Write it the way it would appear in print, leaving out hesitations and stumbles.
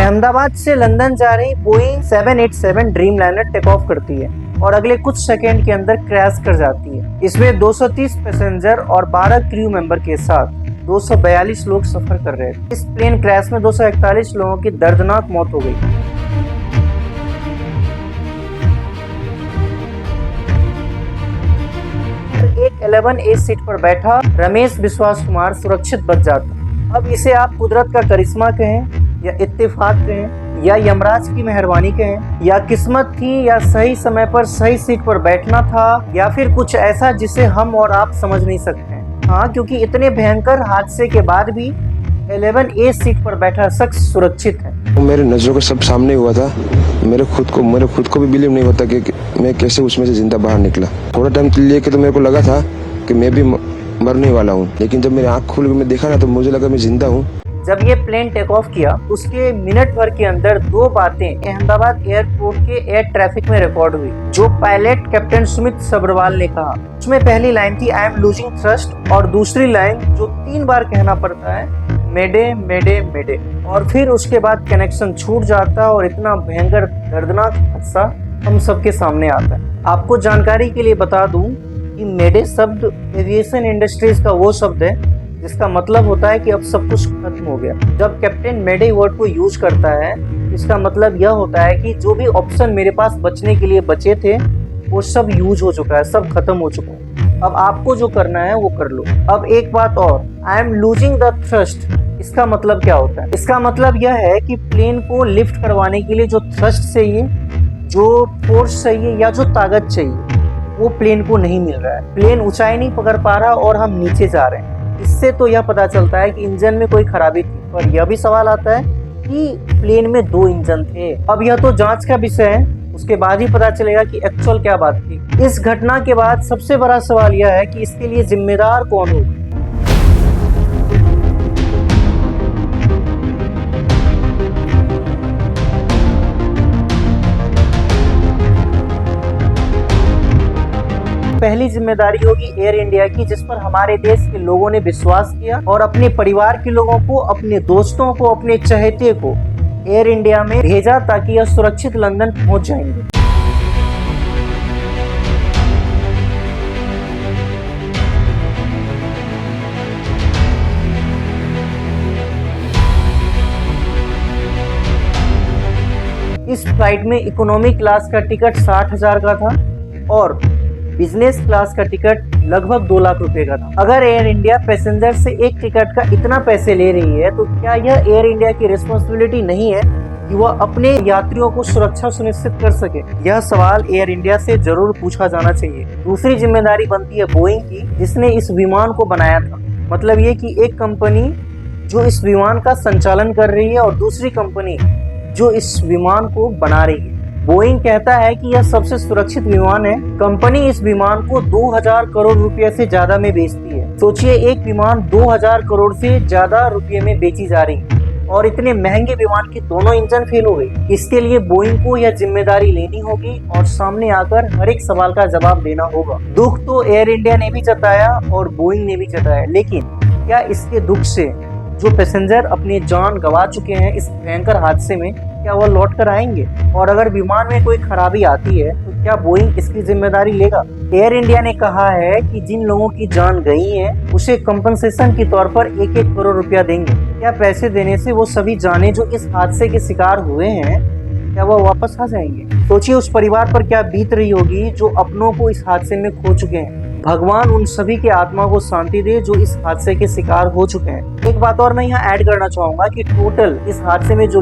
अहमदाबाद से लंदन जा रही बोइंग 787 ड्रीमलाइनर टेक ऑफ करती है और अगले कुछ सेकंड के अंदर क्रैश कर जाती है। इसमें 230 पैसेंजर और 12 क्रू मेंबर के साथ 242 लोग सफर कर रहे थे। इस प्लेन क्रैश में 241 लोगों की दर्दनाक मौत हो गई। एक 11A सीट पर बैठा रमेश विश्वास कुमार सुरक्षित बच जाता। अब इसे आप कुदरत का करिश्मा कहें या इत्तेफाक कहें या यमराज की मेहरबानी कहें या किस्मत थी या सही समय पर सही सीट पर बैठना था या फिर कुछ ऐसा जिसे हम और आप समझ नहीं सकते हैं। हाँ, क्योंकि इतने भयंकर हादसे के बाद भी 11A सीट पर बैठा शख्स सुरक्षित है। मेरे नजरों के सब सामने हुआ था। मेरे खुद को भी बिलीव नहीं होता कि मैं कैसे उसमें से जिंदा बाहर निकला। थोड़ा टाइम लेके तो मेरे को लगा था कि मैं भी मरने वाला हूँ, लेकिन जब मेरी आँख खुल के मैं देखा ना तो मुझे लगा मैं जिंदा हूँ। जब ये प्लेन टेक ऑफ किया उसके मिनट भर के अंदर दो बातें अहमदाबाद एयरपोर्ट के एयर ट्रैफिक में रिकॉर्ड हुई, जो पायलट कैप्टन सुमित सब्रवाल ने कहा। उसमें पहली लाइन थी आई एम लूजिंग थ्रस्ट और दूसरी लाइन जो 3 बार कहना पड़ता है मेडे मेडे मेडे। और फिर उसके बाद कनेक्शन छूट जाता और इतना भयंकर दर्दनाक हादसा हम सबके सामने आता है। आपको जानकारी के लिए बता दूं कि मेडे शब्द एविएशन इंडस्ट्रीज का वो शब्द है जिसका मतलब होता है कि अब सब कुछ खत्म हो गया। जब कैप्टन मेडे वर्ड को यूज करता है इसका मतलब यह होता है कि जो भी ऑप्शन मेरे पास बचने के लिए बचे थे वो सब यूज हो चुका है, सब खत्म हो चुका है। अब आपको जो करना है वो कर लो। अब एक बात और, I am losing the thrust, इसका मतलब क्या होता है? इसका मतलब यह है कि प्लेन को लिफ्ट करवाने के लिए जो थ्रस्ट चाहिए, जो फोर्स चाहिए या जो ताकत चाहिए वो प्लेन को नहीं मिल रहा है। प्लेन ऊंचाई नहीं पकड़ पा रहा और हम नीचे जा रहे हैं। इससे तो यह पता चलता है कि इंजन में कोई खराबी थी, पर यह भी सवाल आता है कि प्लेन में 2 इंजन थे। अब यह तो जांच का विषय है, उसके बाद ही पता चलेगा कि एक्चुअल क्या बात थी। इस घटना के बाद सबसे बड़ा सवाल यह है कि इसके लिए जिम्मेदार कौन होगा। पहली जिम्मेदारी होगी एयर इंडिया की, जिस पर हमारे देश के लोगों ने विश्वास किया और अपने परिवार के लोगों को, अपने दोस्तों को, अपने चहेते को एयर इंडिया में भेजा ताकि यह सुरक्षित लंदन पहुंच जाएंगे। इस फ्लाइट में इकोनॉमी क्लास का टिकट 60,000 का था और बिजनेस क्लास का टिकट लगभग 2 लाख रुपए का था। अगर एयर इंडिया पैसेंजर से एक टिकट का इतना पैसे ले रही है तो क्या यह एयर इंडिया की रिस्पॉन्सिबिलिटी नहीं है कि वह अपने यात्रियों को सुरक्षा सुनिश्चित कर सके? यह सवाल एयर इंडिया से जरूर पूछा जाना चाहिए। दूसरी जिम्मेदारी बनती है बोइंग की, जिसने इस विमान को बनाया था। मतलब ये कि एक कंपनी जो इस विमान का संचालन कर रही है और दूसरी कंपनी जो इस विमान को बना रही है। बोइंग कहता है कि यह सबसे सुरक्षित विमान है। कंपनी इस विमान को 2000 करोड़ रुपए से ज्यादा में बेचती है। सोचिए, एक विमान 2000 करोड़ से ज्यादा रुपए में बेची जा रही है और इतने महंगे विमान की दोनों इंजन फेल हो गई। इसके लिए बोइंग को यह जिम्मेदारी लेनी होगी और सामने आकर हर एक सवाल का जवाब देना होगा। दुख तो एयर इंडिया ने भी जताया और बोइंग ने भी जताया, लेकिन क्या इसके दुख से जो पैसेंजर अपनी जान गंवा चुके हैं इस भयंकर हादसे में, क्या वह लौट कर आएंगे? और अगर विमान में कोई खराबी आती है तो क्या बोइंग इसकी जिम्मेदारी लेगा? एयर इंडिया ने कहा है कि जिन लोगों की जान गई है उसे कंपनसेशन के तौर पर 1-1 करोड़ रुपया देंगे। क्या पैसे देने से वो सभी जानें जो इस हादसे के शिकार हुए हैं, क्या वह वापस आ जाएंगे? सोचिए उस परिवार पर क्या बीत रही होगी जो अपनों को इस हादसे में खो चुके हैं। भगवान उन सभी के आत्मा को शांति दे जो इस हादसे के शिकार हो चुके हैं। एक बात और मैं यहाँ ऐड करना चाहूंगा कि टोटल इस हादसे में जो